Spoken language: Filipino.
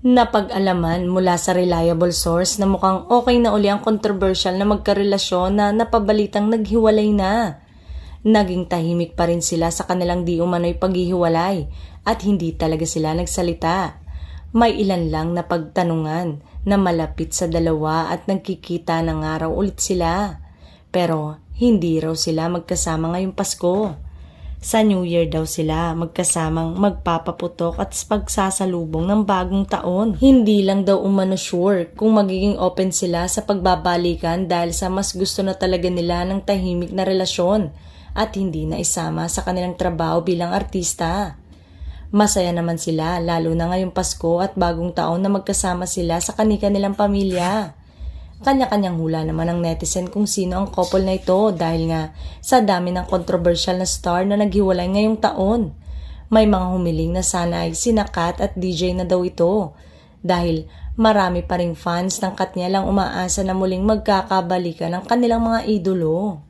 Napag-alaman mula sa reliable source na mukhang okay na uli ang controversial na magkarelasyon na napabalitang naghiwalay na. Naging tahimik pa rin sila sa kanilang di umano'y paghihiwalay at hindi talaga sila nagsalita. May ilan lang na pagtanungan na malapit sa dalawa at nagkikita na nga raw ulit sila. Pero hindi raw sila magkasama ngayong Pasko. Sa New Year daw sila magkasamang magpapaputok at pagsasalubong ng bagong taon. Hindi lang daw umano sure kung magiging open sila sa pagbabalikan dahil sa mas gusto na talaga nila ng tahimik na relasyon at hindi na isama sa kanilang trabaho bilang artista. Masaya naman sila lalo na ngayong Pasko at bagong taon na magkasama sila sa kani-kanilang pamilya. Kanya-kanyang hula naman ang netizen kung sino ang couple na ito dahil nga sa dami ng controversial na star na naghiwalay ngayong taon. May mga humiling na sana ay sina Kat at DJ na daw ito dahil marami pa ring fans ng Katniel ang umaasa na muling magkakabalikan ang kanilang mga idolo.